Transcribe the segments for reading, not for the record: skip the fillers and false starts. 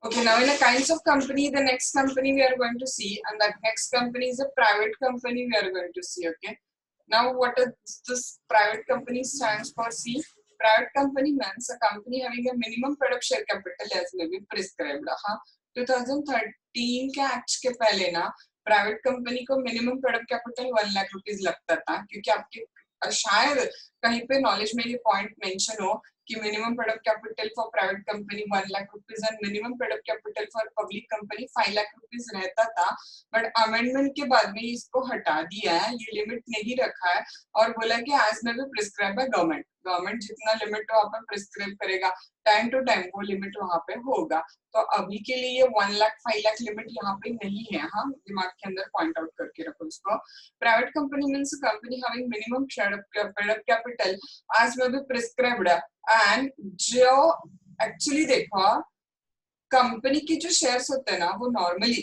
Okay, now in the kinds of company, the next company we are going to see, and that next company is a private company we are going to see. Okay, now what is this private company stands for? See, private company means a company having a minimum paid up share capital as may be prescribed. हाँ, 2013 के act के पहले ना private company को minimum paid up capital 1 lakh rupees लगता था, क्योंकि आपके शायद कहीं पे नॉलेज में ये पॉइंट मेंशन हो कि minimum paid up capital for private company 1 lakh rupees and minimum paid up capital for public company 5 lakh rupees रहता था। बट अमेंडमेंट के बाद में इसको हटा दिया है, ये लिमिट नहीं रखा है और बोला कि as may be prescribe by government, government जितना लिमिट वहां पर प्रिस्क्राइब करेगा टाइम टू टाइम वो लिमिट वहां पे होगा। तो अभी के लिए ये 1 लाख 5 लाख लिमिट यहाँ पे नहीं है। हाँ, दिमाग के अंदर पॉइंट आउट करके रखो इसको। Private company means company having minimum paid up capital as may be prescribed, and जो एक्चुअली देखो कंपनी के जो शेयर्स होते हैं ना वो नॉर्मली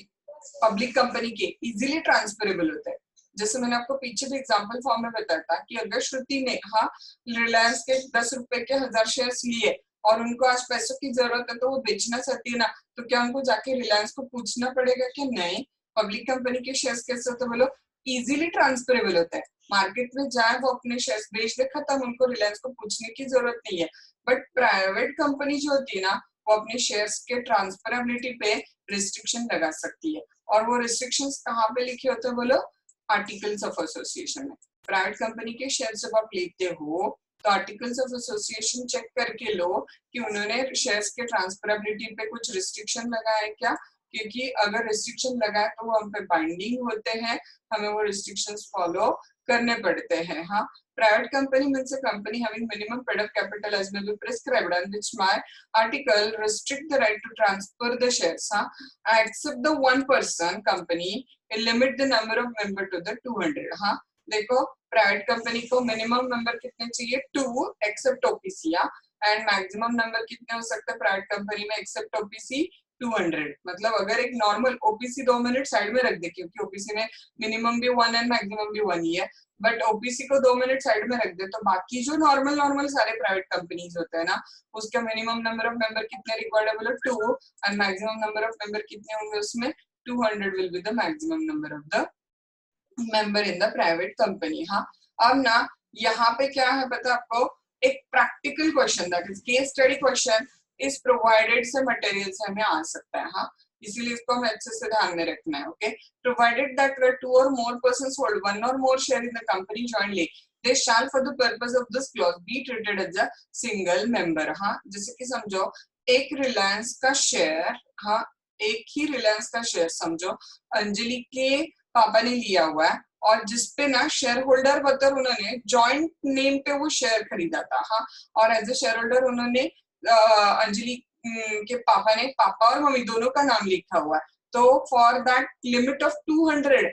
पब्लिक कंपनी के इजीली ट्रांसफरेबल होते हैं। जैसे मैंने आपको पीछे भी एग्जांपल फॉर्म में बताया था कि अगर श्रुति ने हाँ रिलायंस के 10 रुपए के 1000 शेयर्स लिए और उनको आज पैसों की जरूरत है तो वो बेचना चाहती है ना, तो क्या उनको जाके रिलायंस को पूछना पड़ेगा कि नहीं पब्लिक कंपनी के शेयर्स कैसे होते, बोलो इजीली ट्रांसफरेबल होते हैं। मार्केट में जाए वो अपने शेयर्स बेच दे, खत्म, उनको रिलायंस को पूछने की जरूरत नहीं है। बट प्राइवेट कंपनी जो होती है ना वो अपने शेयर्स के ट्रांसफरेबिलिटी पे रिस्ट्रिक्शन लगा सकती है, और वो रिस्ट्रिक्शंस कहाँ पे लिखे होते हैं बोलो, आर्टिकल्स ऑफ एसोसिएशन में। प्राइवेट कंपनी के शेयर जब आप लेते हो तो आर्टिकल्स ऑफ एसोसिएशन चेक करके लो कि उन्होंने शेयर्स के ट्रांसफरेबिलिटी पे कुछ रिस्ट्रिक्शन लगाया है क्या, क्योंकि अगर रिस्ट्रिक्शन लगाए तो वो हम पे बाइंडिंग होते हैं, हमें वो रिस्ट्रिक्शंस फॉलो करने पड़ते हैं। हाँ, private company means a company having minimum paid up capital as may be prescribed, and which my article restrict the right to transfer the shares, except the one person company will limit the number of member to the 200। हाँ, देखो private company को minimum member कितने चाहिए 2 except OPC, and maximum number कितने हो सकते हैं private company में एक्सेप्ट ओपीसी 200। मतलब अगर एक नॉर्मल ओपीसी 2 मिनट साइड में रख दे, क्योंकि ओपीसी में मिनिमम भी 1 एंड मैक्सिमम भी 1 ही है, बट ओपीसी को 2 मिनट साइड में रख दे तो बाकी जो नॉर्मल नॉर्मल सारे प्राइवेट कंपनीज होते हैं ना उसका मिनिमम नंबर ऑफ मेंबर कितने रिक्वायर्ड है बोलो 2, and maximum number of member कितने होंगे उसमें 200 will be the maximum number of the member in the private company. हाँ, अब ना यहाँ पे क्या है पता आपको, एक practical question that is case study question is provided से मटेरियल से हमें आ सकता है। हाँ, इसीलिए इसको हमें अच्छे से ध्यान में रखना है। Okay, provided that where 2 or more persons hold 1 or more share in the company jointly, they shall for the purpose of this clause be treated as a single member। हाँ, जैसे कि समझो एक रिलायंस का शेयर, हाँ एक ही रिलायंस का शेयर समझो अंजलि के पापा ने लिया हुआ है, और जिसपे ना शेयर होल्डर बतौर उन्होंने जॉइंट नेम पे वो शेयर खरीदा था। हाँ, और एज ए शेयर होल्डर उन्होंने अंजलि के पापा ने पापा और मम्मी दोनों का नाम लिखा हुआ है। तो for that limit of 200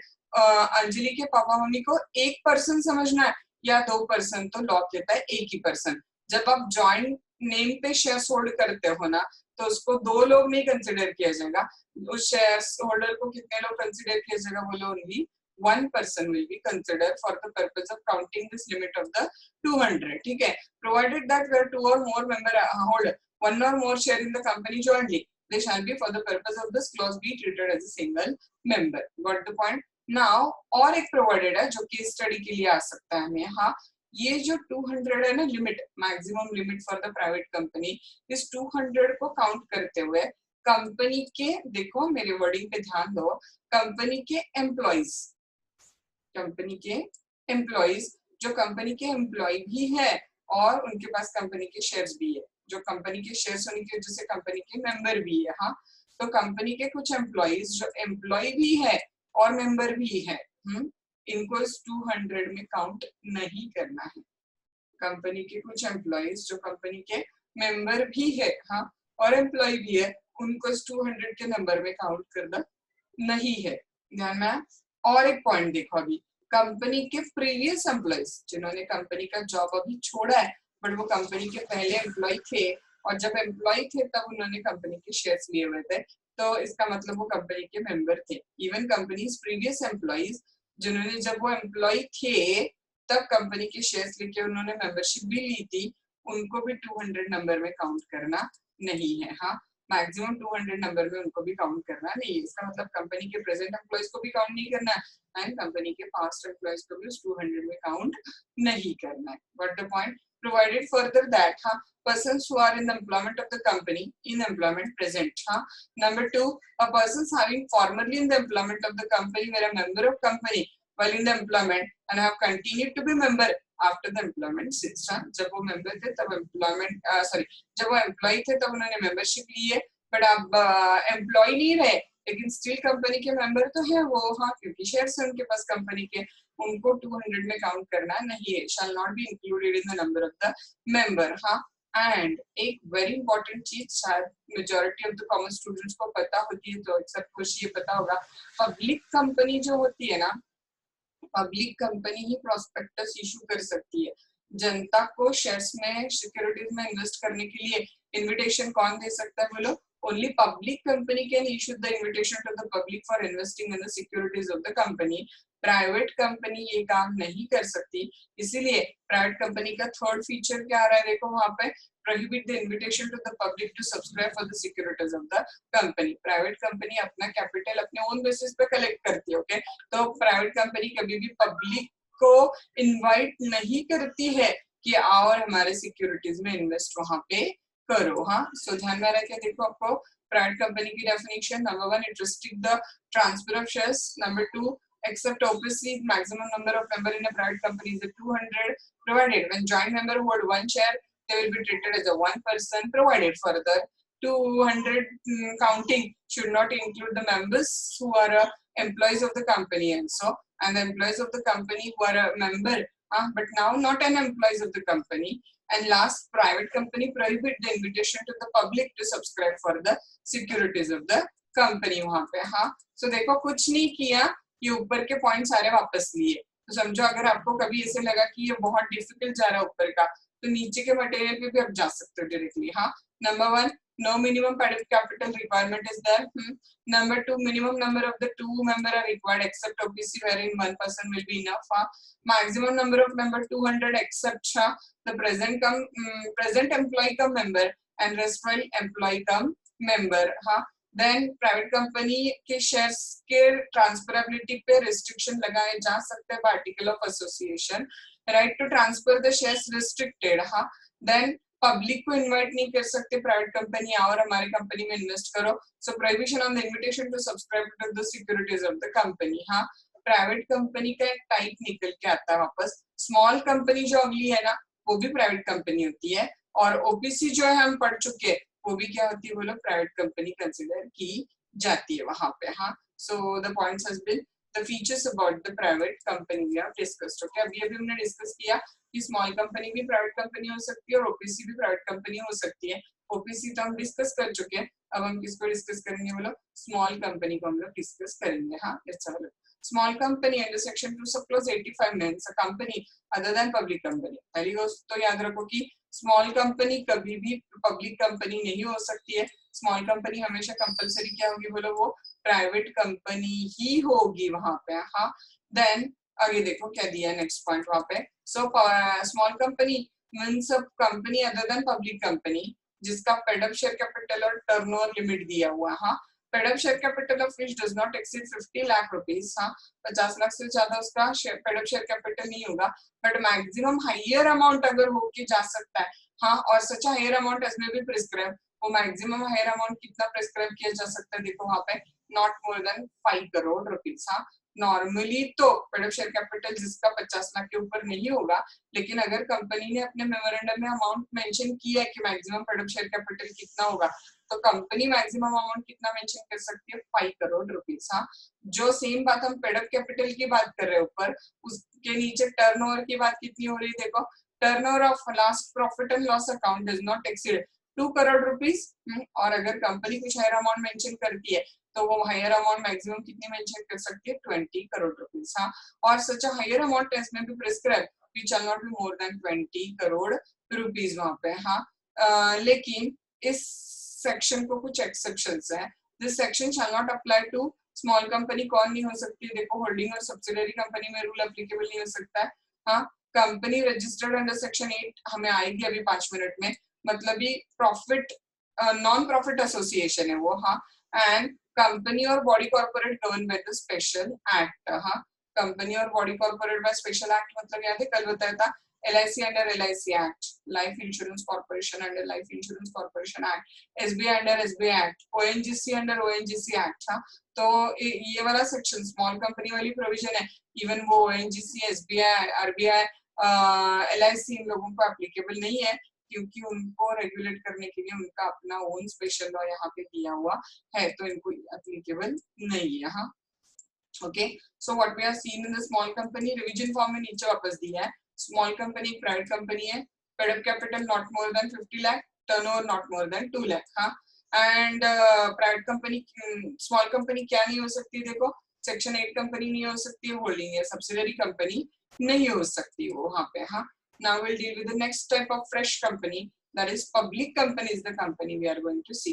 Anjali के पापा मम्मी को एक पर्सन समझना है या 2 पर्सन, तो लॉ कहता है एक ही पर्सन। जब आप जॉइंट नेम पे शेयर होल्ड करते हो ना तो उसको 2 लोग नहीं कंसिडर किया जाएगा, उस शेयर होल्डर को कितने लोग कंसिडर किया जाएगा बोलो, only 1 person will be considered for the purpose of counting this limit of the 200। ठीक है, provided that where 2 or more member hold 1 or more share in the company jointly, they shall be for the purpose of this clause be treated as a single member। Got the point? Now और एक provided है जो case study के लिए आ सकता है हमें। हाँ, ये जो 200 है ना limit, maximum limit for the private company, इस 200 को काउंट करते हुए कंपनी के, देखो मेरे वर्डिंग पे ध्यान दो, कंपनी के एम्प्लॉइज, कंपनी के एम्प्लॉइज जो कंपनी के एम्प्लॉय भी है और उनके पास कंपनी के शेयर्स भी है, जो कंपनी के शेयर्स होने की वजह से कंपनी के मेंबर भी है। हाँ, तो कंपनी के कुछ एम्प्लॉइज जो एम्प्लॉय भी है और मेंबर भी है, इनको इस 200 में काउंट नहीं करना है। कंपनी के कुछ एम्प्लॉइज जो कंपनी के मेंबर भी है, हाँ, और एम्प्लॉय भी है, उनको इस 200 के नंबर में काउंट करना नहीं है। ध्यान में। और एक पॉइंट देखो, अभी कंपनी के प्रीवियस एम्प्लॉइज जिन्होंने कंपनी का जॉब अभी छोड़ा है बट वो कंपनी के पहले एम्प्लॉय थे, और जब एम्प्लॉय थे तब उन्होंने कंपनी के शेयर्स लिए हुए थे, तो इसका मतलब वो कंपनी के मेंबर थे। इवन कंपनीज प्रीवियस एम्प्लॉइज जिन्होंने जब वो एम्प्लॉय थे तब कंपनी के शेयर्स लेके उन्होंने मेंबरशिप भी ली थी, उनको भी 200 नंबर में काउंट करना नहीं है। हाँ, मैक्सिमम 200 नंबर में उनको भी काउंट करना नहीं। इसका मतलब कंपनी के प्रेजेंट एम्प्लॉयज को भी काउंट नहीं करना है एंड कंपनी के पास्ट एम्प्लॉयज को भी उस 200 में काउंट नहीं करना है। What the point? Provided further that persons who are in the employment of the company in employment present. Number 2, a persons having formerly in the employment of the company were a member of company while in the employment and have continued to be member after the employment since. जब वो member थे तब employment जब वो employee थे तब उन्होंने membership ली है, but अब employee नहीं रहे लेकिन स्टिल कंपनी के मेंबर तो है वो, क्योंकि शेयर्स है उनके पास कंपनी के, उनको 200 में काउंट करना नहीं है, शैल not be included in the number of the member. And एक वेरी इंपॉर्टेंट चीज शायद majority of the common students को पता होती है, तो एक्सेप्ट कुछ ये पता होगा, पब्लिक कंपनी जो होती है ना, पब्लिक कंपनी ही प्रोस्पेक्टस इशू कर सकती है। जनता को शेयर्स में सिक्योरिटीज में इन्वेस्ट करने के लिए इनविटेशन कौन दे सकता है बोलो? Only public company can issue the invitation to the public for investing in the securities of the company. Private company ये काम नहीं कर सकती, इसीलिए प्राइवेट कंपनी का थर्ड फीचर क्या आ रहा है देखो वहां पे, prohibit the invitation to the public to subscribe for the securities of the company. Private company अपना कैपिटल अपने ओन बेसिस पे कलेक्ट करती है, ओके? तो प्राइवेट कंपनी कभी भी पब्लिक को इनवाइट नहीं करती है कि आओ और हमारे सिक्योरिटीज में इन्वेस्ट वहां पे करो। सो ध्यान में रखे देखो आपको प्राइवेट कंपनी की definition. Number 1, it restrict the transfer of shares. Number 2, except obviously maximum number of member in a private company is 200, provided when joint member hold one share they will be treated as a one person, provided further 200 counting should not include the members who are employees of the company also, and the employees of the company who are a member but now not an employees of the company. And last, private company prohibit the invitation to the public to subscribe for the securities of the company वहां पे। सो देखो कुछ नहीं किया, ये ऊपर के point सारे वापस लिए। तो समझो अगर आपको कभी ऐसे लगा कि ये बहुत डिफिकल्ट जा रहा है ऊपर का, तो नीचे के मटेरियल पे भी आप जा सकते हो directly. Number 1, no minimum capital requirement is there. Number 2, minimum number of the 2 member are required except OPC wherein 1 person will be enough. Maximum number of member 200 except the present employee come member and restful employee come member. Then private company के shares के transferability पे restriction लगाए जा सकते हैं by article of association. Right to transfer the shares restricted. Then public को invite नहीं कर सकते प्राइवेट कंपनी आओ और हमारी कंपनी में इन्वेस्ट करो। So prohibition on the invitation to subscribe to the securities of the company. Private company का एक टाइप निकल के आता है वापस। स्मॉल कंपनी जो अगली है ना, वो भी प्राइवेट कंपनी होती है, और ओपीसी जो है हम पढ़ चुके हैं वो भी क्या होती है बोलो, प्राइवेट कंपनी कंसिडर की जाती है वहां पे। So the points has been the features about the private company we have discussed. Okay, अभी हमने डिस्कस किया कि स्मॉल कंपनी भी प्राइवेट कंपनी हो सकती है और ओपीसी भी प्राइवेट कंपनी हो सकती है। ओपीसी तो हम डिस्कस कर चुके हैं, अब हम किसको डिस्कस करेंगे बोलो, स्मॉल कंपनी को हम लोग डिस्कस करेंगे। Let's have a look. Small company under section 2 sub clause 85 means a company other than public company। पहली बात तो याद रखो कि स्मॉल कंपनी कभी भी पब्लिक कंपनी नहीं हो सकती है। स्मॉल कंपनी हमेशा कंपलसरी क्या होगी बोलो, वो प्राइवेट कंपनी ही होगी वहां पे। देन आगे देखो क्या दिया है नेक्स्ट पॉइंट वहां पे। So small company means a company other than public company जिसका पेड अप शेयर कैपिटल और टर्नओवर लिमिट दिया हुआ है। Paid up share capital of which does not exceed 50 lakh rupees. 50 lakh से ज्यादा उसका पेड अप शेयर कैपिटल नहीं होगा, बट मैक्सिमम हायर अमाउंट अगर होके जा सकता है। और सच हायर अमाउंट एज में भी प्रिस्क्राइब, वो मैक्सिमम हायर अमाउंट कितना प्रिस्क्राइब किया जा सकता है देखो वहां पे, not more then 5 crore rupees. Normally तो पेड अप शेयर कैपिटल जिसका 50 लाख के ऊपर नहीं होगा, लेकिन अगर कंपनी ने अपने मेमोरेंडम में अमाउंट मेंशन किया है कि maximum paid up share capital कितना होगा, तो कंपनी मैक्सिमम अमाउंट कितना मेंशन कर सकती है, 5 करोड़ रुपीस। जो सेम बात हम पेड अप कैपिटल की बात कर रहे हैं ऊपर, उसके नीचे टर्नओवर की बात कितनी हो रही है देखो, turnover of last profit and loss account does not exceed 2 crore rupees. और अगर कंपनी कुछ हायर अमाउंट मेंशन करती है तो वो हायर अमाउंट मैक्सिमम कितनी मेंशन कर सकती है, 20 करोड़ रुपीस। और सच हायर अमाउंट टेस्ट में भी prescribe we shall not be more than 20 crore rupees वहां पे। लेकिन इस सेक्शन को कुछ एक्सेप्शंस है। This section shall not apply to small company. कौन नहीं हो सकती देखो, होल्डिंग और सब्सिडियरी कंपनी में रूल एप्लीकेबल नहीं हो सकता है। कंपनी रजिस्टर्ड अंडर सेक्शन 8 हमें आएगी अभी 5 मिनट में, मतलब ही प्रॉफिट नॉन प्रॉफिट एसोसिएशन है वो, हाँ। एंड कंपनी और body corporate govern by the special act, हाँ। कंपनी और body corporate by special act मतलब याद है कल बताया था, LIC under LIC act, life insurance corporation under life insurance corporation act, SBI under SBI act, ONGC under ONGC act, हाँ। तो ये वाला सेक्शन स्मॉल कंपनी वाली प्रोविजन है, इवन वो ONGC, SBI, RBI, LIC इन लोगों को एप्लीकेबल नहीं है, क्योंकि उनको रेगुलेट करने के लिए उनका अपना ओन स्पेशल लॉ यहाँ पे दिया हुआ है, तो इनको एप्लीकेबल नहीं है, हाँ। Okay, so what we are seen in the small company, revision form में नीचे वापस दिया है। स्मॉल कंपनी प्राइवेट कंपनी है, paid up capital not more than 50 lakh, turnover not more than 2 lakh, हाँ। And private company, small company क्या नहीं हो सकती, देखो सेक्शन 8 कंपनी नहीं हो सकती है, होल्डिंग है, सब्सिडरी कंपनी नहीं हो सकती वो वहां पे, हाँ। Now we'll deal with the next type of fresh company, that is public company is the company we are going to see.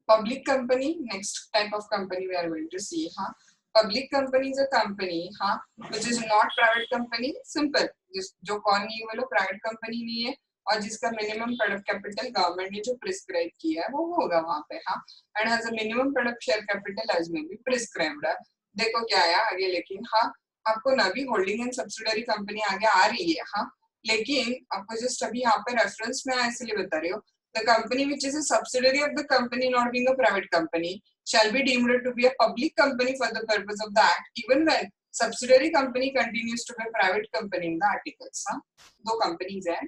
Public company, next type of company we are going to see, हाँ. Public company is a company, हाँ, which is not private company, simple, जो कौन नहीं है वो लोग private company नहीं है, और जिसका minimum paid up capital government ने जो प्रिस्क्राइब किया है वो होगा वहां पे, हाँ. And has a minimum paid up share capital as may be prescribed. देखो क्या आया आगे, लेकिन हाँ आपको ना भी होल्डिंग एंड सब्सिडरी कंपनी आगे आ रही है, हाँ, लेकिन आपको जस्ट अभी यहाँ पे रेफरेंस में इसलिए बता रही हूँ, the company which is a subsidiary of the company not being a private company shall be deemed to be a public company for the purpose of the act even when subsidiary company continues to be a private company in the articles, हाँ. दो companies है,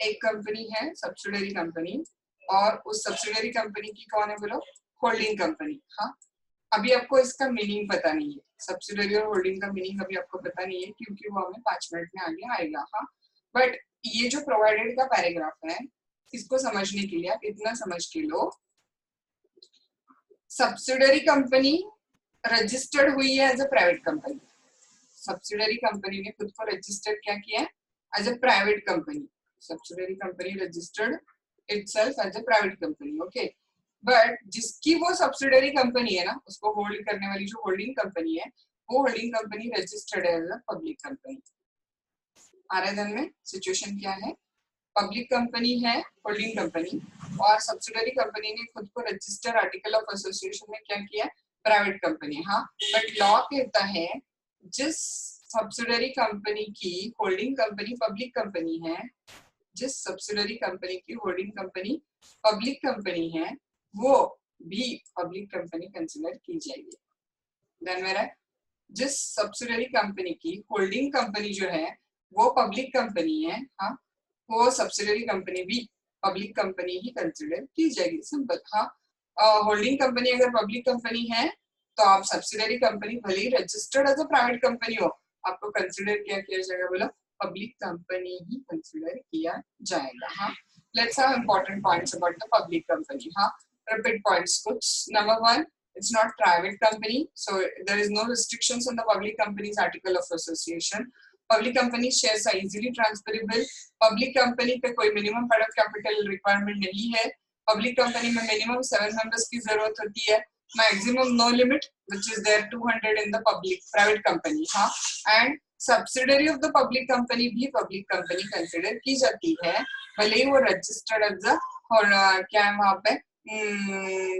एक company है subsidiary company, और उस subsidiary company की कौन है बोलो, होल्डिंग कंपनी, हाँ. अभी आपको इसका मीनिंग पता नहीं है, सब्सिडरी और होल्डिंग का मीनिंग अभी आपको पता नहीं है, क्योंकि वो हमें 5 मिनट में आगे आएगा, हाँ. बट ये जो प्रोवाइडेड का पैराग्राफ है, इसको समझने के लिए आप इतना समझ के लो, सब्सिडरी कंपनी रजिस्टर्ड हुई है as a private company, subsidiary company ने खुद को रजिस्टर क्या किया है as a private company, subsidiary company registered itself as a private company, okay. But जिसकी वो सब्सिडरी कंपनी है ना, उसको होल्ड करने वाली जो होल्डिंग कंपनी है, वो होल्डिंग कंपनी रजिस्टर्ड है एज अ पब्लिक कंपनी. आ रहा है ध्यान में सिचुएशन क्या है, पब्लिक कंपनी है होल्डिंग कंपनी, और सब्सिडरी कंपनी ने खुद को रजिस्टर आर्टिकल ऑफ एसोसिएशन में क्या किया, प्राइवेट कंपनी, हाँ. बट लॉ कहता है जिस सब्सिडरी कंपनी की होल्डिंग कंपनी पब्लिक कंपनी है, जिस सब्सिडरी कंपनी की होल्डिंग कंपनी पब्लिक कंपनी है, वो भी पब्लिक कंपनी कंसिडर की जाएगी. ध्यान में रहे, जिस सब्सिडरी कंपनी की होल्डिंग कंपनी जो है वो पब्लिक कंपनी है, हाँ, वो सब्सिडरी कंपनी भी पब्लिक कंपनी ही कंसिडर की जाएगी, सिंपल, हाँ. होल्डिंग कंपनी अगर पब्लिक कंपनी है तो आप सब्सिडरी कंपनी भले ही registered as a private company हो, आपको कंसिडर क्या किया जाएगा बोला, पब्लिक कंपनी ही कंसिडर किया जाएगा, हाँ. Let's have important points about the public company, हाँ. रिपीट पॉइंट्स कुछ. Number 1, it's not private company, so there is no restrictions on the public company's article of association. Public company shares are easily transferable. Public company पे कोई minimum paid up capital requirement नहीं है. Public company में minimum 7 members की जरूरत होती है. Maximum no limit, which is there 200 in the private company, हाँ. And subsidiary of the public company भी public company consider की जाती है, भले ही वो registered as a और क्या है वहाँ पे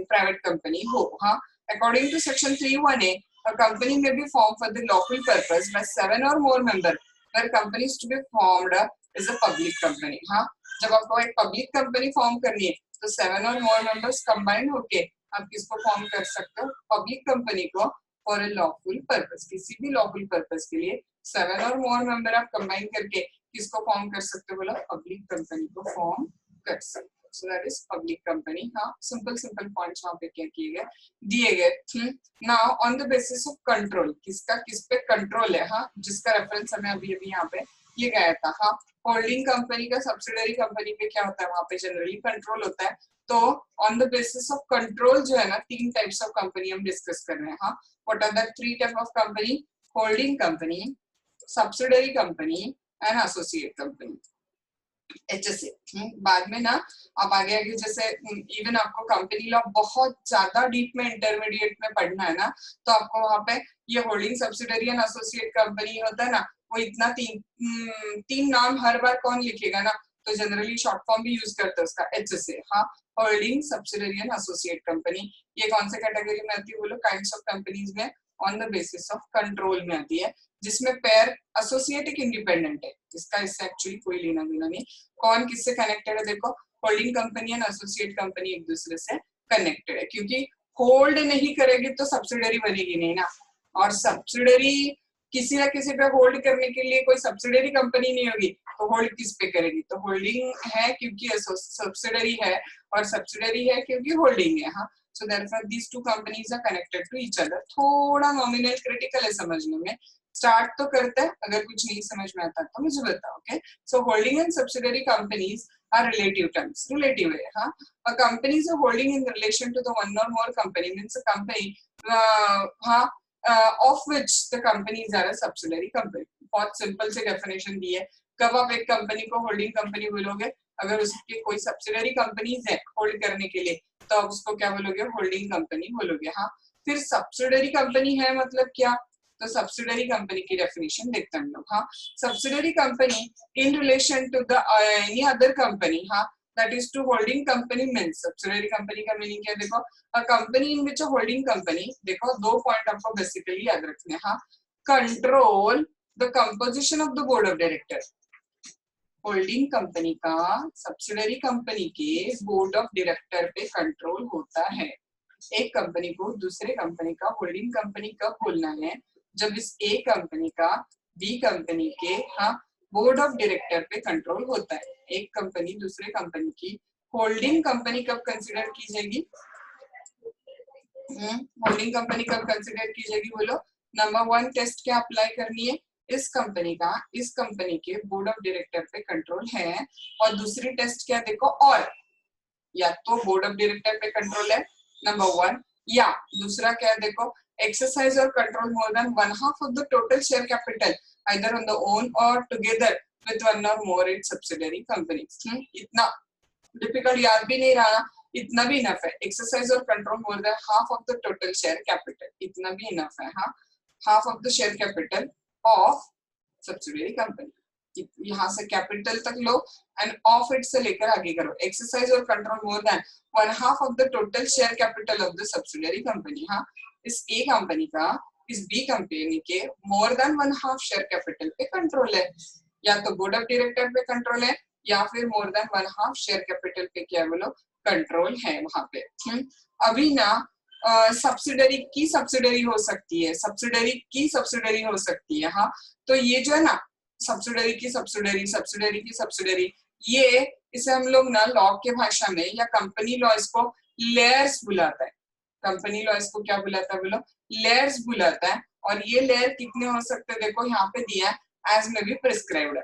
private company हो, हाँ. According to section 3(1)(a), a company may be formed for the lawful purpose by 7 or more members. Where companies to be formed is a public company, हाँ. जब आपको एक पब्लिक कंपनी फॉर्म करनी है तो 7 और मोर मेंबर्स कंबाइंड होके आप किसको फॉर्म कर सकते हो, पब्लिक कंपनी को, फॉर ए लॉफुल पर्पस, किसी भी लॉफुल पर्पस के लिए 7 और मोर मेंबर आप कंबाइन करके किसको फॉर्म कर सकते हो बोला, पब्लिक कंपनी को फॉर्म कर सकते हो. So that is public company, हाँ. simple points वहाँ पे क्या किए गए, दिए गए. Now on the basis of control, किसका किस पे कंट्रोल है, हाँ, जिसका रेफरेंस हमें अभी यहाँ पे ये गया था, हाँ. होल्डिंग कंपनी का सब्सिडरी कंपनी पे क्या होता है, वहाँ पे जनरली कंट्रोल होता है. तो on the basis of control जो है ना, 3 टाइप्स ऑफ कंपनी हम डिस्कस कर रहे हैं, हाँ. What are the 3 type of company, holding company, subsidiary company and associate company, HSA. बाद में ना आप आगे आगे जैसे इवन आपको कंपनी लॉ बहुत ज्यादा डीप में इंटरमीडिएट में पढ़ना है ना, तो आपको वहाँ पे ये holding subsidiary and associate company होता है ना, वो इतना तीन नाम हर बार कौन लिखेगा ना, तो जनरली शॉर्ट फॉर्म भी यूज करते हैं उसका HSA। हाँ, holding subsidiary and associate company, ये कौन से कैटेगरी में आती है बोलो? काइंड्स ऑफ कंपनीज में on the basis of control में आती है, जिसमें पेयर एसोसिएट एक इंडिपेंडेंट है, जिसका इससे एक्चुअली कोई लेना देना नहीं। कौन किससे कनेक्टेड है? देखो, holding company and associate company एक दूसरे से कनेक्टेड है, क्योंकि होल्ड नहीं करेगी तो सब्सिडरी बनेगी नहीं ना, और सब्सिडरी किसी ना किसी पे होल्ड करने के लिए कोई सब्सिडरी कंपनी नहीं होगी, तो होल्ड किस पे करेगी? तो होल्डिंग है क्योंकि सब्सिडरी है, और सब्सिडरी है क्योंकि होल्डिंग है। हाँ, so therefore these two companies are connected to each other. थोड़ा नॉमिनल क्रिटिकल है समझने में, स्टार्ट तो करते हैं, अगर कुछ नहीं समझ में आता तो मुझे बताओ। Okay, so holding and subsidiary companies are relative terms, relative है। हाँ, a company is a holding in relation to the one or more company, means a company of which the companies are a subsidiary company। बहुत simple से definition दी है। कब आप एक company को holding company बोलोगे? अगर उसके कोई सब्सिडियरी कंपनीज है होल्ड करने के लिए, तो आप उसको क्या बोलोगे? होल्डिंग कंपनी बोलोगे। हाँ, फिर सब्सिडियरी कंपनी है मतलब क्या? तो सब्सिडियरी कंपनी की डेफिनेशन देखते हैं हम लोग। हाँ, subsidiary company in relation to the any other company, हाँ, that is to holding company means subsidiary company का मीनिंग क्या? देखो, a company in which a holding company, देखो दो पॉइंट आपको बेसिकली याद रखने हैं। हाँ, control the composition of the board of director. Holding company का सब्सिडियरी कंपनी के बोर्ड ऑफ डायरेक्टर पे कंट्रोल होता है। एक कंपनी को दूसरे कंपनी का होल्डिंग कंपनी कब बोलना है? जब इस ए कंपनी का बी कंपनी के, हाँ, बोर्ड ऑफ डायरेक्टर पे कंट्रोल होता है। एक कंपनी दूसरे कंपनी की होल्डिंग कंपनी कब कंसिडर की जाएगी? होल्डिंग कंपनी कब कंसिडर की जाएगी बोलो? नंबर 1 टेस्ट क्या अप्लाई करनी है? इस कंपनी का इस कंपनी के बोर्ड ऑफ डायरेक्टर पे कंट्रोल है, और दूसरी टेस्ट क्या? देखो, और या तो बोर्ड ऑफ डायरेक्टर पे कंट्रोल है नंबर 1, या दूसरा क्या है? देखो, exercise or control more than 1/2 of the total share capital either on the own or together with one or more its subsidiary companies। इतना डिफिकल्ट याद भी नहीं रहा, इतना भी इनफ है। एक्सरसाइज और control more than half of the total share capital, इतना भी इनफ है। हाँ, half of the share capital of subsidiary company, यहाँ से कैपिटल तक लो एंड ऑफ इट से लेकर आगे करो। एक्सरसाइज और control more than 1/2 of the total share capital of the subsidiary company. हाँ, इस ए कंपनी का इस बी कंपनी के मोर देन 1/2 शेयर कैपिटल पे कंट्रोल है, या तो बोर्ड ऑफ डायरेक्टर पे कंट्रोल है, या फिर मोर देन 1/2 शेयर कैपिटल पे क्या बोलो? कंट्रोल है वहां पे। अभी ना सब्सिडरी की सब्सिडरी हो सकती है, सब्सिडरी की सब्सिडरी हो सकती है। हाँ, तो ये जो है ना, सब्सिडरी की सब्सिडरी, सब्सिडरी की सब्सिडरी, ये इसे हम लोग ना लॉ के भाषा में या कंपनी लॉ इसको लेयर्स बुलाता है। कंपनी लॉ इसको क्या बुलाता है बोलो? लेयर्स बुलाता है। और ये लेयर कितने हो सकते हैं? देखो यहाँ पे दिया है एज में भी प्रिस्क्राइब्ड है।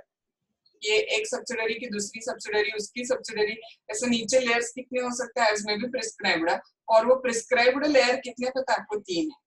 ये एक सब्सिडरी की दूसरी सब्सिडरी, उसकी सब्सिडरी, ऐसे नीचे लेयर्स कितने हो सकते हैं? एज में भी प्रिस्क्राइब्ड है। और वो प्रिस्क्राइब्ड लेयर कितने पता है आपको? 3 है।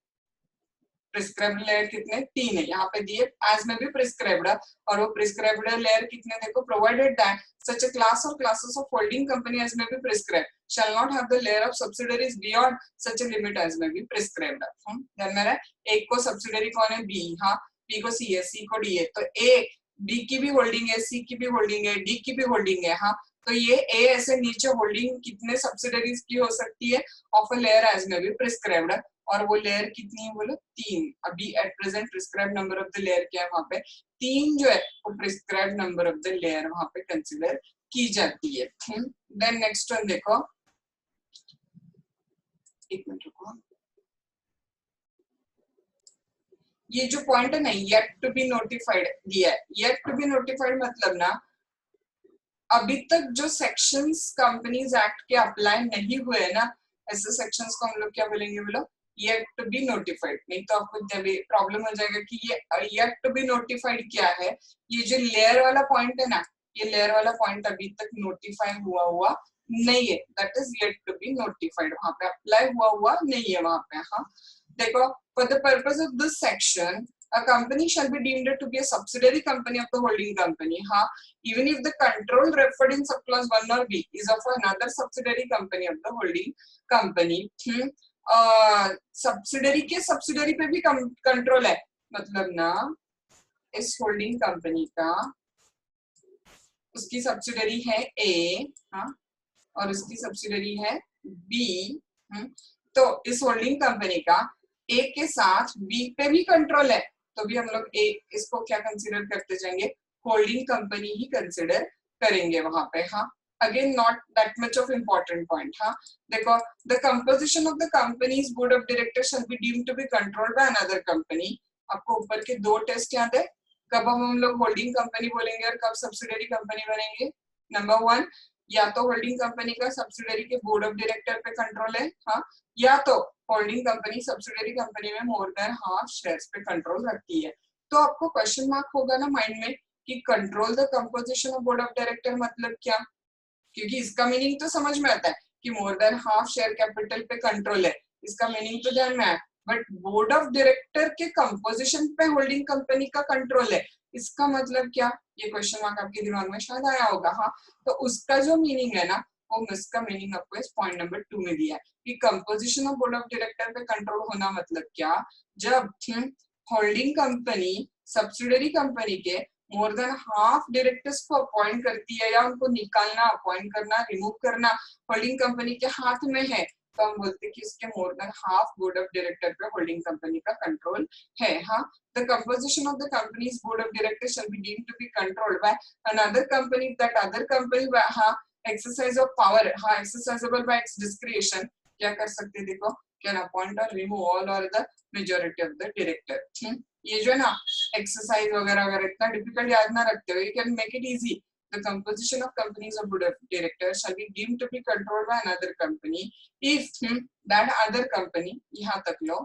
प्रिस्क्राइब्ड लेयर कितने? 3 है। यहाँ पे दिए एज में भी प्रिस्क्राइब्ड, और वो प्रिस्क्राइब्ड लेयर कितने? देखो, provided that such a class or classes of holding company as may be prescribed shall not have the layer of subsidiaries beyond such a limit as may be prescribed। ध्यान में रहे, एक को subsidiary कौन है? B. हाँ, B को सी है, सी को डी है, तो ए बी की भी होल्डिंग है, सी की भी होल्डिंग है, डी की भी होल्डिंग है। हाँ, तो ये ए ऐसे नीचे होल्डिंग कितने सब्सिडियरीज की हो सकती है? ऑफ अ लेयर एज में भी प्रिस्क्राइब्ड, और वो लेयर कितनी है बोलो? 3। अभी at present prescribe number of the layer क्या है वहां पे? 3 जो है वो prescribe number of the layer वहां पे कंसिडर की जाती है। देन नेक्स्ट वन देखो, एक मिनट रुको, ये जो पॉइंट है ना, येट टू बी नोटिफाइड दिया है। येट टू बी नोटिफाइड मतलब ना, अभी तक जो सेक्शंस कंपनीज एक्ट के अप्लाई नहीं हुए है ना, ऐसे सेक्शंस को हम लोग क्या बोलेंगे बोलो? Yet to be notified. नहीं तो आपको प्रॉब्लम हो जाएगा कि ये येट टू बी नोटिफाइड क्या है। ये जो लेयर वाला पॉइंट है ना, ये लेयर वाला पॉइंट अभी तक नोटिफाई हुआ नहीं है, that is yet to be notified. वहां पे अप्लाई हुआ नहीं है वहां पे। हाँ, देखो, for the purpose of this section a company shall be deemed to be a subsidiary company of the holding company, हाँ, even if the control referred in subclause 1 or B is of another subsidiary company of the holding company। Subsidiary के subsidiary पे भी control है, मतलब ना इस holding company का उसकी सब्सिडरी है ए, हाँ, और उसकी सब्सिडरी है बी। तो इस होल्डिंग कंपनी का ए के साथ बी पे भी कंट्रोल है, तो भी हम लोग ए इसको क्या कंसीडर करते जाएंगे, होल्डिंग कंपनी ही कंसीडर करेंगे वहां पे। हाँ, again not that much of important point. हाँ, देखो, the composition of the company's board of directors shall be deemed to be controlled by another company. आपको ऊपर के दो टेस्ट याद है, कब हम लोग होल्डिंग कंपनी बोलेंगे और कब सब्सिडरी कंपनी बनेंगे। नंबर 1, या तो होल्डिंग कंपनी का सब्सिडरी के बोर्ड ऑफ डायरेक्टर पे कंट्रोल है, हाँ, या तो होल्डिंग कंपनी सब्सिडरी कंपनी में मोर देन हाफ शेयर्स पे कंट्रोल रखती है। तो आपको क्वेश्चन मार्क होगा ना माइंड में कि control the composition of board of director मतलब क्या, क्योंकि इसका मीनिंग तो समझ में आता है कि मोर देन हाफ शेयर कैपिटल पे कंट्रोल है, इसका मीनिंग तो ध्यान में है। बट बोर्ड ऑफ डायरेक्टर के कंपोजिशन पे होल्डिंग कंपनी का कंट्रोल है, इसका मतलब क्या, ये क्वेश्चन मार्क आपके दिमाग में शायद आया होगा। हाँ, तो उसका जो मीनिंग है ना, वो इसका मीनिंग आपको इस पॉइंट नंबर 2 में दिया है कि composition of board of director पे कंट्रोल होना मतलब क्या, जब होल्डिंग कंपनी सब्सिडरी कंपनी के मोर देन हाफ डायरेक्टर्स को अपॉइंट करती है, या उनको निकालना, अपॉइंट करना, रिमूव करना होल्डिंग कंपनी के हाथ में है, तो हम बोलते हैं कि इसके more than half board of director पे होल्डिंग कंपनी का कंट्रोल है। हाँ, the composition of the company's board of directors shall be deemed to be controlled by another company, that other company हाँ एक्सरसाइज ऑफ पावर, हाँ exercisable by its discretion, क्या कर सकते हैं, देखो, can appoint or remove all or the majority of the director. ये जो है ना एक्सरसाइज वगैरह अगर इतना डिफिकल्ट याद ना रखते हो, you can make it easy. The composition of companies of board of directors shall be deemed to be controlled by another company if that other company, यहाँ तक लो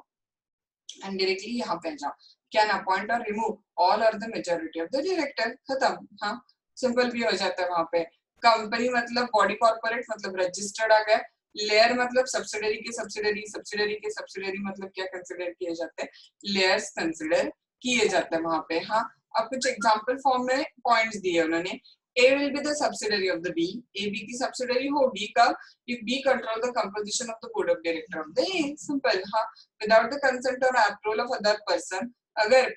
and directly यहाँ पे जाओ, can appoint or remove all or the majority of the director, खत्म। हाँ, simple भी हो जाता है वहां पे। कंपनी मतलब बॉडी कॉर्पोरेट मतलब रजिस्टर्ड आ गया, लेयर मतलब सब्सिडरी के सब्सिडरी, सब्सिडरी के सब्सिडरी मतलब क्या कंसिडर किए जाते हैं, लेयर्स कंसिडर किए जाते हैं वहां पे। हाँ, अब कुछ एग्जांपल फॉर्म में पॉइंट्स दिए उन्होंने। A will be the subsidiary of the B, A B की subsidiary होगी कब, if B control the composition of the board of director of the A, simple। हाँ, without the consent or approval of other person, अगर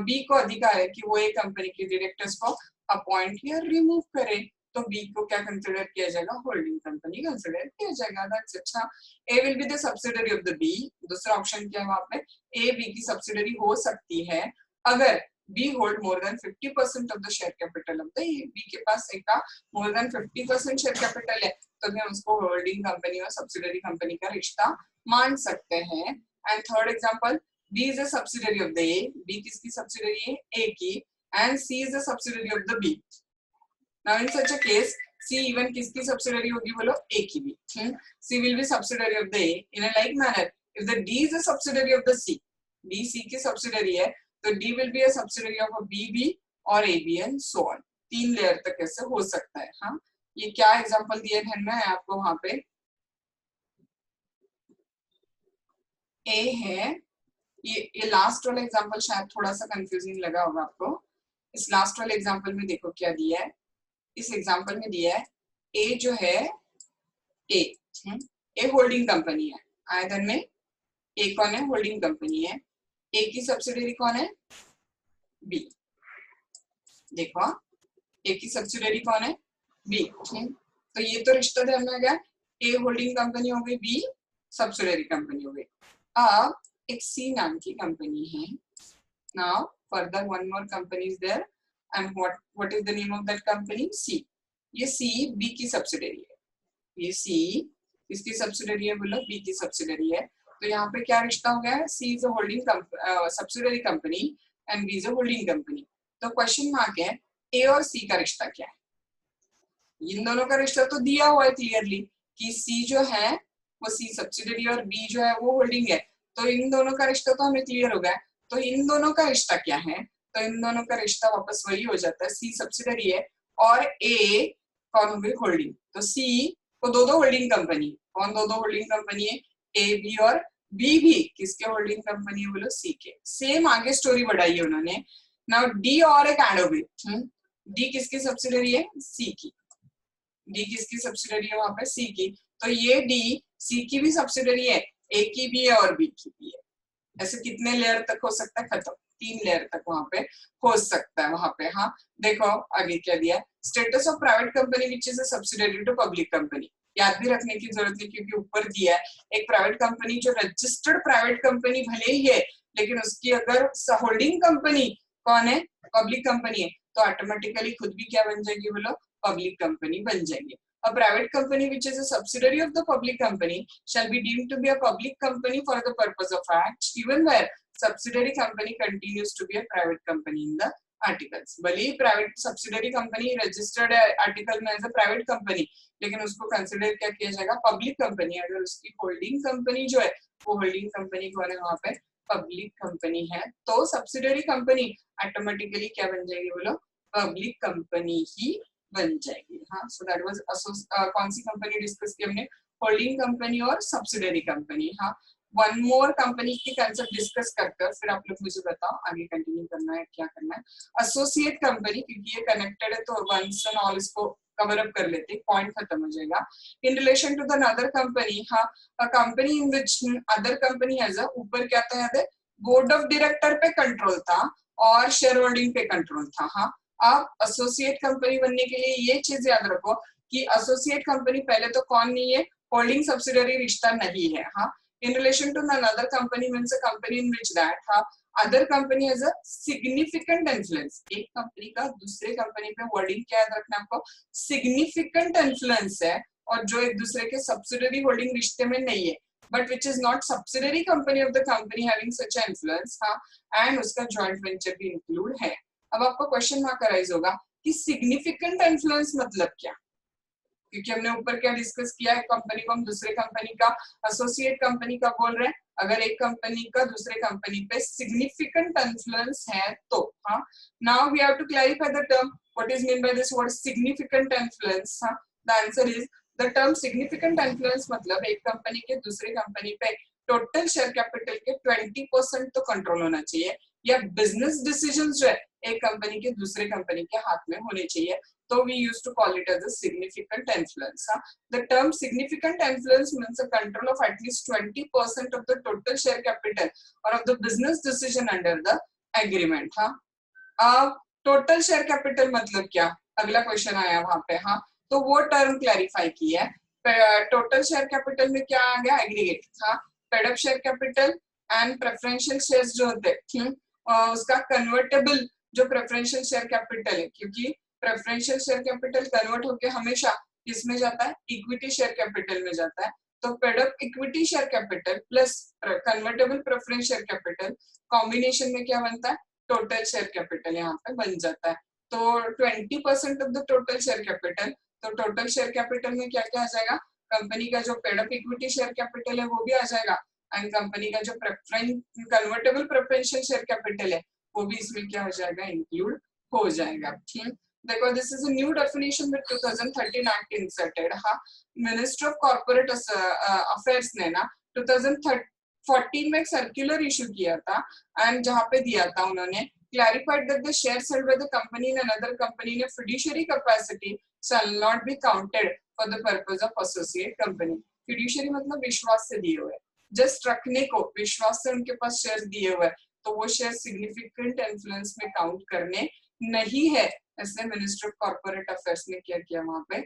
B को अधिकार है कि वो एक कंपनी के डायरेक्टर्स को अपॉइंट या रिमूव करे, तो B को क्या कंसिडर किया जाएगा, होल्डिंग कंपनी कंसिडर किया जाएगा। दैट्स अच्छा। A will be the subsidiary of the B, दूसरा ऑप्शन क्या है वहां पे, A B की सब्सिडरी हो सकती है अगर B hold more than 50% of the share capital of the A, B के पास एक का more than 50% share capital है, तो भी हम उसको होल्डिंग कंपनी और सब्सिडरी कंपनी का रिश्ता मान सकते हैं। And third example, B is a subsidiary of the A, B किसकी सब्सिडरी है, A की, and C is a subsidiary of the B. Now in such a case, C even किसकी सब्सिडरी होगी, बोलो A की भी। C will be subsidiary of the A in a like manner if the D is a subsidiary of the C, D C की सब्सिडरी है, तो D will be a subsidiary of a BB और AB and so on। 3 layer तक ऐसे हो सकता है। हाँ, ये क्या एग्जांपल दिए ध्यान में है आपको वहां पे, A है, ये लास्ट वाला एग्जांपल शायद थोड़ा सा कंफ्यूजिंग लगा होगा आपको। इस लास्ट वाले एग्जांपल में देखो क्या दिया है, इस एग्जांपल में दिया है A जो है A होल्डिंग कंपनी है, आयतन में A कौन है, होल्डिंग कंपनी है, A की सब्सिडरी कौन है, B। देखो A की सब्सिडरी कौन है, B। तो ये तो रिश्ता ध्यान में आ गया, A होल्डिंग कंपनी हो गई, B सब्सिडरी कंपनी हो गई। अब एक C नाम की कंपनी है। Now further one more company is there and what is the name of that company, C। ये C B की सब्सिडरी है, ये C इसकी सब्सिडरी है, बोलो B की सब्सिडरी है। तो यहाँ पे क्या रिश्ता हो गया है, C is a holding subsidiary company and B is a holding company. तो क्वेश्चन मार्क है A और C का रिश्ता क्या है, इन दोनों का रिश्ता तो दिया हुआ है क्लियरली कि C जो है वो C सब्सिडरी और B जो है वो होल्डिंग है, तो इन दोनों का रिश्ता तो हमें क्लियर हो गया। तो इन दोनों का रिश्ता क्या है, तो इन दोनों का रिश्ता वापस वही हो जाता है, C सब्सिडरी है और A कौन हो गई, होल्डिंग। तो C को दो होल्डिंग कंपनी, कौन दो होल्डिंग कंपनी है, A B और B भी किसके होल्डिंग कंपनी है, बोलो C के। सेम आगे स्टोरी बढ़ाई है उन्होंने। नाउ D और एक ऐड हो गई, D किसकी सब्सिडरी है, C की, D किसकी सब्सिडरी है वहां पे, C की। तो ये D C की भी सब्सिडरी है, A की भी है और B की भी है। ऐसे कितने लेयर तक हो सकता है, खत्म। 3 लेयर तक वहां पे हो सकता है वहां पे। हाँ देखो आगे क्या दिया, status of private company which is a subsidiary to public company. याद भी रखने की जरूरत नहीं क्योंकि ऊपर दिया है एक प्राइवेट कंपनी जो रजिस्टर्ड प्राइवेट कंपनी भले ही है लेकिन उसकी अगर होल्डिंग कंपनी कौन है, पब्लिक कंपनी है, तो ऑटोमेटिकली खुद भी क्या बन जाएगी बोलो, पब्लिक कंपनी बन जाएगी। A private company which is a subsidiary of the public company shall be deemed to be a public company for the purpose of act, even where subsidiary company continues to be a private company in the articles। भले ही private subsidiary company registered है article में as a private company, लेकिन उसको consider क्या किया जाएगा, public company. अगर उसकी होल्डिंग कंपनी जो है वो होल्डिंग कंपनी कौन है वहां पे, पब्लिक कंपनी है, तो सब्सिडरी कंपनी ऑटोमेटिकली क्या बन जाएगी बोलो, पब्लिक कंपनी ही बन जाएगी। हाँ सो दैट वाज कौन सी कंपनी डिस्कस की हमने, होल्डिंग कंपनी और सब्सिडरी कंपनी। हाँ वन मोर कंपनी की कंसेप्ट डिस्कस कर फिर आप लोग मुझे बताओ आगे कंटिन्यू करना है क्या करना है। एसोसिएट कंपनी, क्योंकि ये कनेक्टेड है तो वंस एंड ऑल इसको कवर अप कर लेते, पॉइंट खत्म हो जाएगा। In relation to the other company, हाँ a company in which other company has a, ऊपर क्या था याद है, बोर्ड ऑफ डायरेक्टर पे कंट्रोल था और शेयर होल्डिंग पे कंट्रोल था। हाँ आप एसोसिएट कंपनी बनने के लिए ये चीज याद रखो कि एसोसिएट कंपनी पहले तो कौन नहीं है, होल्डिंग सब्सिडियरी रिश्ता नहीं है। हाँ in relation to another company means a company in which that हाँ other company has a significant influence. एक कंपनी का दूसरे कंपनी पे वर्डिंग क्या याद रखना आपको, सिग्निफिकेंट इन्फ्लुएंस है, और जो एक दूसरे के सब्सिडियरी होल्डिंग रिश्ते में नहीं है, but which is not subsidiary company of the company having such a influence. हाँ एंड उसका जॉइंट वेंचर भी इंक्लूड है। अब आपको क्वेश्चन मार्क अराइज होगा कि सिग्निफिकेंट इन्फ्लुएंस मतलब क्या, क्योंकि हमने ऊपर क्या डिस्कस किया है, कंपनी को हम दूसरे कंपनी का एसोसिएट कंपनी का बोल रहे हैं अगर एक कंपनी का दूसरे कंपनी पे सिग्निफिकेंट इन्फ्लुएंस है तो। हाँ now we have to clarify the term what is mean by this word significant influence. हाँ the answer is the term significant influence मतलब एक कंपनी के दूसरे कंपनी पे टोटल शेयर कैपिटल के 20% तो कंट्रोल होना चाहिए, या बिजनेस डिसीजंस जो है एक कंपनी के दूसरे कंपनी के हाथ में होने चाहिए, तो we used to call it as a significant influence. The term significant influence means a control of at least 20% of the total share capital or of the business decision under the agreement. अब total share capital मतलब क्या, अगला question आया वहां पे। हाँ तो वो टर्म क्लैरिफाई की है। टोटल शेयर कैपिटल में क्या आ गया, एग्रीगेट। हाँ paid up share capital and preferential shares जो होते हैं उसका कन्वर्टेबल जो प्रेफरेंशियल शेयर कैपिटल है, क्योंकि प्रेफरेंशियल शेयर कैपिटल कन्वर्ट होके हमेशा किसमें जाता है, इक्विटी शेयर कैपिटल में जाता है। तो paid up equity share capital plus convertible preference share capital combination में क्या बनता है, टोटल शेयर कैपिटल यहाँ पे बन जाता है। तो 20% of the total share capital, तो टोटल शेयर कैपिटल में क्या क्या आ जाएगा, कंपनी का जो paid up equity share capital है वो भी आ जाएगा, एंड कंपनी का जो कन्वर्टेबल प्रेफरेंशियल शेयर कैपिटल है वो भी इसमें क्या हो जाएगा, इंक्लूड हो जाएगा। ठीक देखो this is a new definition with 2013 act inserted. हाँ मिनिस्ट्री ऑफ कॉर्पोरेट अफेयर्स ने ना 2014 में एक सर्कुलर इशू किया था, एंड जहाँ पे दिया था उन्होंने clarified that the shares held by the company in another company in a fiduciary capacity shall not be counted for the purpose of associate company। fiduciary मतलब विश्वास से दिए हुए, जस्ट रखने को, विश्वास से उनके पास शेयर दिए हुए, तो वो शेयर सिग्निफिकेंट इन्फ्लुएंस में काउंट करने नहीं है, ऐसे मिनिस्ट्री ऑफ कॉर्पोरेट अफेयर्स ने क्या किया वहां पे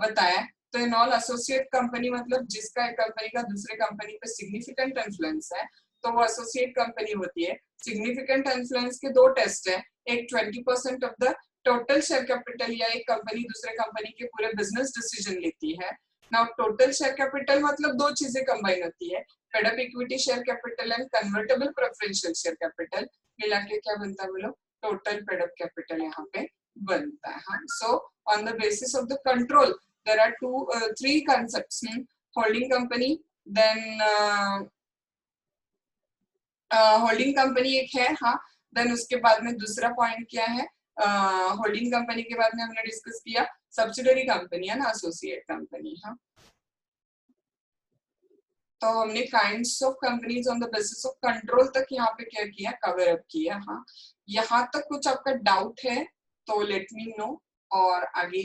बताया। तो इन ऑल एसोसिएट कंपनी मतलब जिसका एक कंपनी का दूसरे कंपनी पे सिग्निफिकेंट इन्फ्लुएंस है तो वो एसोसिएट कंपनी होती है। सिग्निफिकेंट इन्फ्लुएंस के दो टेस्ट है, एक 20% of the total share capital या एक कंपनी दूसरे कंपनी के पूरे बिजनेस डिसीजन लेती है। नाउ टोटल शेयर कैपिटल मतलब दो चीजें कंबाइन होती है, paid up equity share capital and convertible preferential share capital मिला के क्या बनता है बोलो, टोटल पेड अप कैपिटल यहाँ पे बनता है। हाँ so on the basis of the control there are three concepts, holding company, then holding company एक है। हाँ देन उसके बाद में दूसरा पॉइंट क्या है, होल्डिंग कंपनी के बाद में हमने डिस्कस किया सब्सिडरी कंपनी है ना, एसोसिएट कंपनी। हाँ तो हमने kinds of companies on the basis of control तक यहाँ पे क्या किया, कवर अप किया। हाँ यहाँ तक कुछ आपका डाउट है तो लेट मी नो और आगे